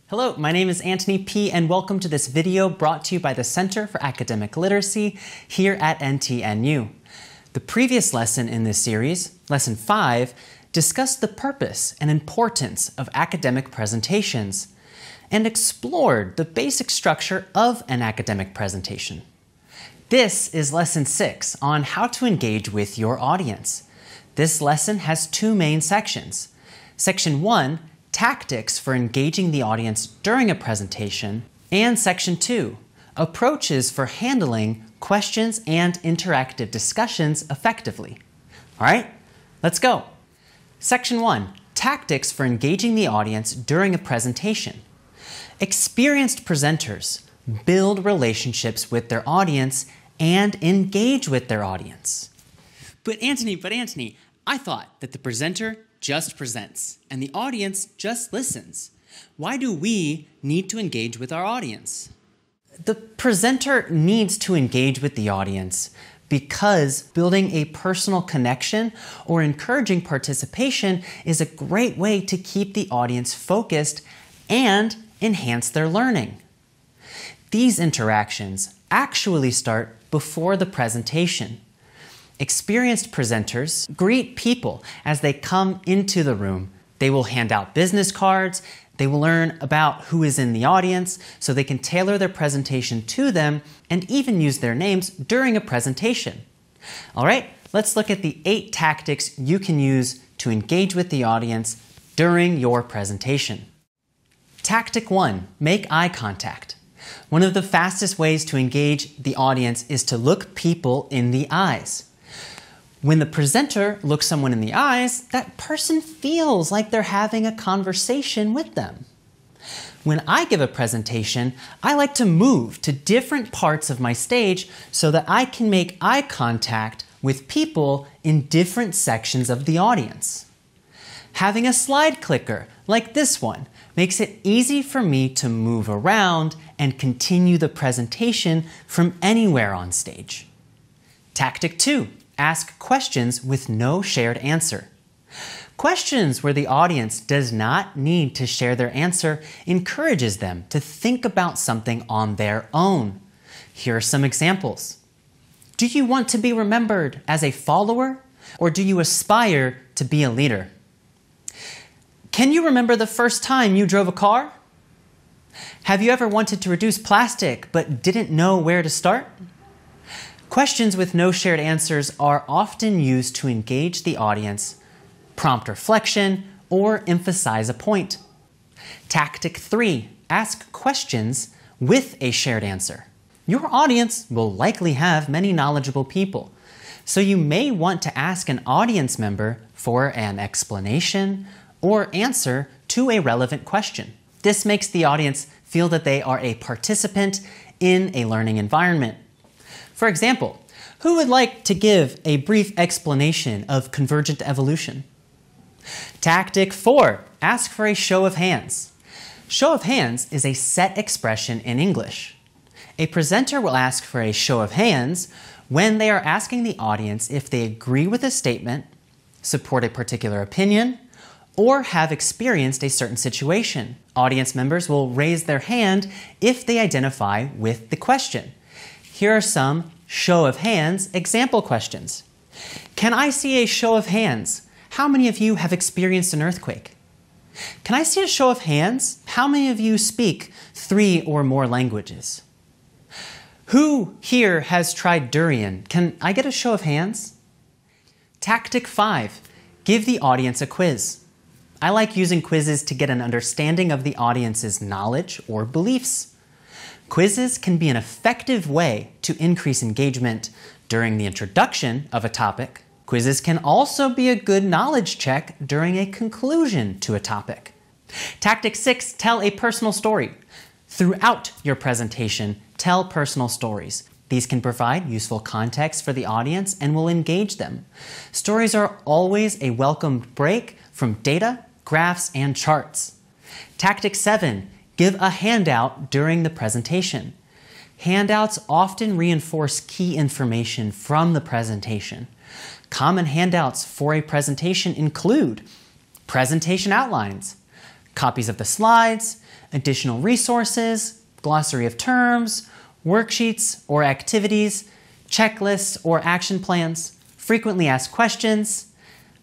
Hello, my name is Antony P. and welcome to this video brought to you by the Center for Academic Literacy here at NTNU. The previous lesson in this series, Lesson 5, discussed the purpose and importance of academic presentations and explored the basic structure of an academic presentation. This is Lesson 6 on how to engage with your audience. This lesson has two main sections. Section 1, Tactics for engaging the audience during a presentation, and Section 2, Approaches for handling questions and interactive discussions effectively. All right, let's go. Section 1, Tactics for engaging the audience during a presentation. Experienced presenters build relationships with their audience and engage with their audience. But Antony, I thought that the presenter just presents and the audience just listens. Why do we need to engage with our audience? The presenter needs to engage with the audience because building a personal connection or encouraging participation is a great way to keep the audience focused and enhance their learning. These interactions actually start before the presentation. Experienced presenters greet people as they come into the room. They will hand out business cards. They will learn about who is in the audience so they can tailor their presentation to them and even use their names during a presentation. All right, let's look at the 8 tactics you can use to engage with the audience during your presentation. Tactic 1, make eye contact. One of the fastest ways to engage the audience is to look people in the eyes. When the presenter looks someone in the eyes, that person feels like they're having a conversation with them. When I give a presentation, I like to move to different parts of my stage so that I can make eye contact with people in different sections of the audience. Having a slide clicker, like this one, makes it easy for me to move around and continue the presentation from anywhere on stage. Tactic 2. Ask questions with no shared answer. Questions where the audience does not need to share their answer encourages them to think about something on their own. Here are some examples. Do you want to be remembered as a follower, or do you aspire to be a leader? Can you remember the first time you drove a car? Have you ever wanted to reduce plastic but didn't know where to start? Questions with no shared answers are often used to engage the audience, prompt reflection, or emphasize a point. Tactic 3, ask questions with a shared answer. Your audience will likely have many knowledgeable people, so you may want to ask an audience member for an explanation or answer to a relevant question. This makes the audience feel that they are a participant in a learning environment. For example, who would like to give a brief explanation of convergent evolution? Tactic 4, ask for a show of hands. Show of hands is a set expression in English. A presenter will ask for a show of hands when they are asking the audience if they agree with a statement, support a particular opinion, or have experienced a certain situation. Audience members will raise their hand if they identify with the question. Here are some show of hands example questions. Can I see a show of hands? How many of you have experienced an earthquake? Can I see a show of hands? How many of you speak 3 or more languages? Who here has tried durian? Can I get a show of hands? Tactic 5, give the audience a quiz. I like using quizzes to get an understanding of the audience's knowledge or beliefs. Quizzes can be an effective way to increase engagement during the introduction of a topic. Quizzes can also be a good knowledge check during a conclusion to a topic. Tactic 6, tell a personal story. Throughout your presentation, tell personal stories. These can provide useful context for the audience and will engage them. Stories are always a welcomed break from data, graphs, and charts. Tactic 7, give a handout during the presentation. Handouts often reinforce key information from the presentation. Common handouts for a presentation include presentation outlines, copies of the slides, additional resources, glossary of terms, worksheets or activities, checklists or action plans, frequently asked questions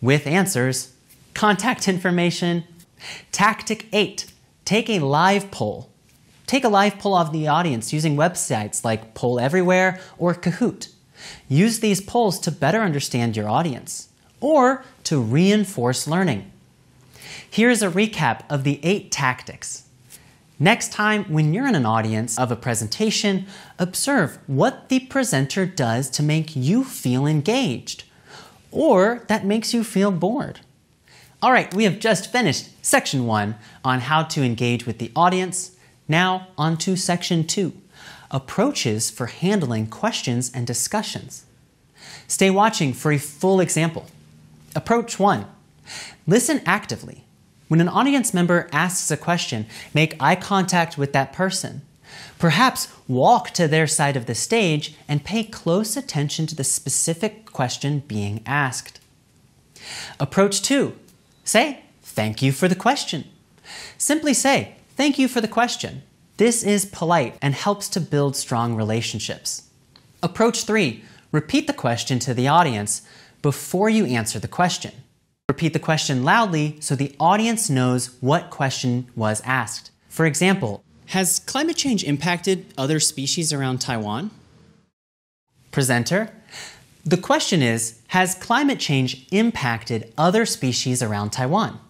with answers, contact information. Tactic 8, take a live poll. Take a live poll of the audience using websites like Poll Everywhere or Kahoot. Use these polls to better understand your audience or to reinforce learning. Here's a recap of the 8 tactics. Next time, when you're in an audience of a presentation, observe what the presenter does to make you feel engaged or that makes you feel bored. All right, we have just finished Section 1 on how to engage with the audience. Now on to Section 2, approaches for handling questions and discussions. Stay watching for a full example. Approach 1, listen actively. When an audience member asks a question, make eye contact with that person. Perhaps walk to their side of the stage and pay close attention to the specific question being asked. Approach 2, say, thank you for the question. Simply say, thank you for the question. This is polite and helps to build strong relationships. Approach 3, repeat the question to the audience before you answer the question. Repeat the question loudly so the audience knows what question was asked. For example, has climate change impacted other species around Taiwan? Presenter, the question is, has climate change impacted other species around Taiwan?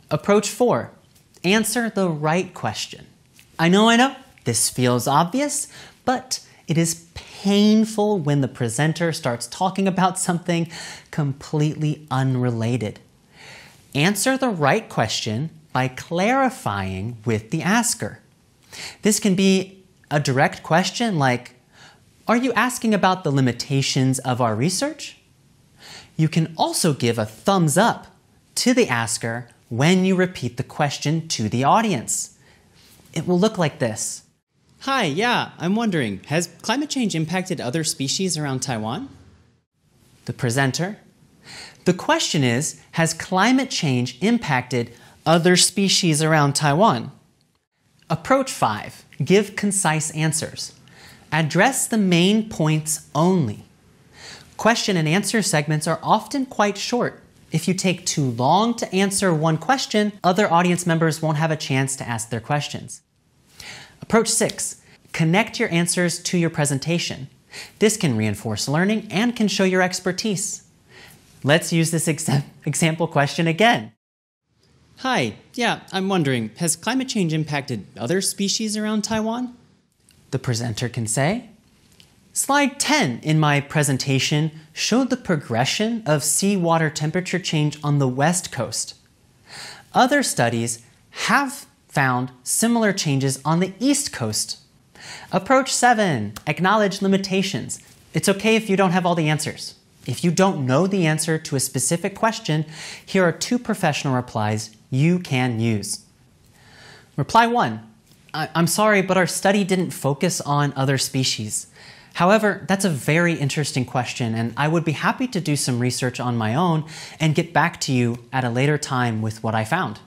Approach 4, answer the right question. I know, this feels obvious, but it is painful when the presenter starts talking about something completely unrelated. Answer the right question by clarifying with the asker. This can be a direct question like, are you asking about the limitations of our research? You can also give a thumbs up to the asker when you repeat the question to the audience. It will look like this. Hi, yeah, I'm wondering, has climate change impacted other species around Taiwan? The presenter, the question is, has climate change impacted other species around Taiwan? Approach 5, give concise answers. Address the main points only. Question and answer segments are often quite short. If you take too long to answer one question, other audience members won't have a chance to ask their questions. Approach 6, connect your answers to your presentation. This can reinforce learning and can show your expertise. Let's use this example question again. Hi, yeah, I'm wondering, has climate change impacted other species around Taiwan? The presenter can say, Slide 10 in my presentation showed the progression of seawater temperature change on the West Coast. Other studies have found similar changes on the East Coast. Approach 7, acknowledge limitations. It's okay if you don't have all the answers. If you don't know the answer to a specific question, here are 2 professional replies you can use. Reply 1, I'm sorry, but our study didn't focus on other species. However, that's a very interesting question, and I would be happy to do some research on my own and get back to you at a later time with what I found.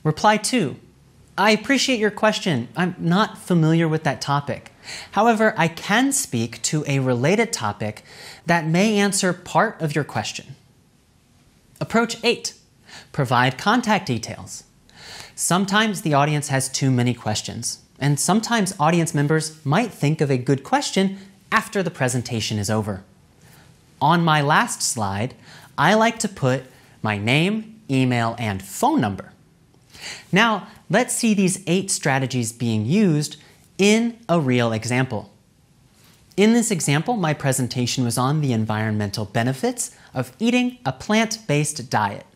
Reply 2, I appreciate your question. I'm not familiar with that topic. However, I can speak to a related topic that may answer part of your question. Approach 8, provide contact details. Sometimes the audience has too many questions, and sometimes audience members might think of a good question after the presentation is over. On my last slide, I like to put my name, email, and phone number. Now, let's see these 8 strategies being used in a real example. In this example, my presentation was on the environmental benefits of eating a plant-based diet.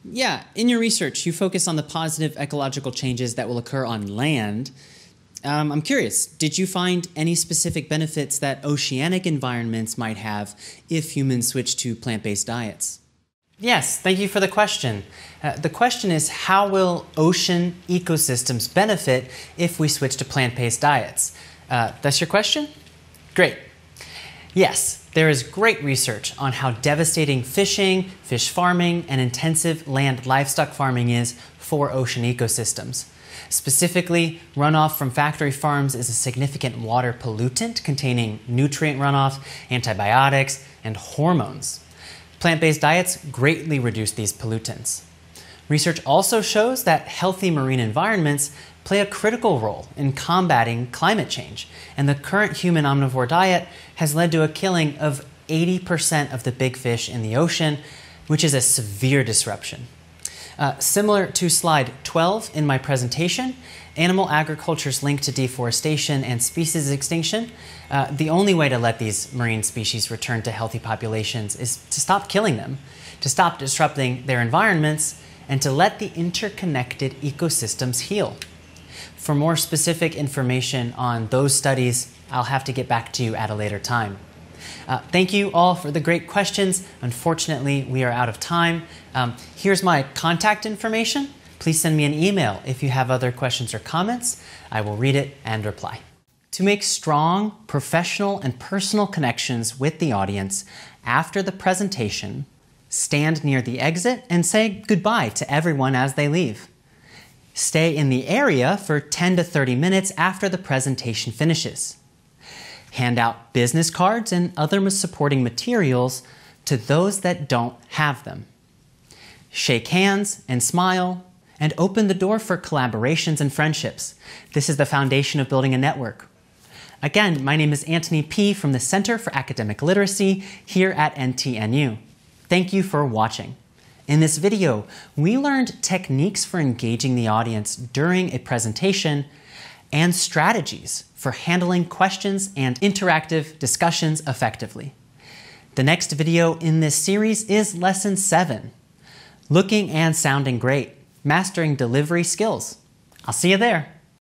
Yeah, in your research, you focus on the positive ecological changes that will occur on land. I'm curious, did you find any specific benefits that oceanic environments might have if humans switch to plant-based diets? Yes, thank you for the question. The question is, how will ocean ecosystems benefit if we switch to plant-based diets? That's your question? Great. Yes, There is great research on how devastating fishing, fish farming, and intensive land livestock farming is for ocean ecosystems. Specifically, runoff from factory farms is a significant water pollutant containing nutrient runoff, antibiotics, and hormones. Plant-based diets greatly reduce these pollutants. Research also shows that healthy marine environments play a critical role in combating climate change, and the current human omnivore diet has led to a killing of 80% of the big fish in the ocean, which is a severe disruption. Similar to slide 12 in my presentation, animal agriculture's link to deforestation and species extinction, the only way to let these marine species return to healthy populations is to stop killing them, to stop disrupting their environments, and to let the interconnected ecosystems heal. For more specific information on those studies, I'll have to get back to you at a later time. Thank you all for the great questions. Unfortunately, we are out of time. Here's my contact information. Please send me an email if you have other questions or comments. I will read it and reply. To make strong, professional, and personal connections with the audience after the presentation, stand near the exit and say goodbye to everyone as they leave. Stay in the area for 10 to 30 minutes after the presentation finishes. Hand out business cards and other supporting materials to those that don't have them. Shake hands and smile, and open the door for collaborations and friendships. This is the foundation of building a network. Again, my name is Antony P. from the Center for Academic Literacy here at NTNU. Thank you for watching. In this video, we learned techniques for engaging the audience during a presentation and strategies for handling questions and interactive discussions effectively. The next video in this series is Lesson 7, Looking and Sounding Great, Mastering Delivery Skills. I'll see you there.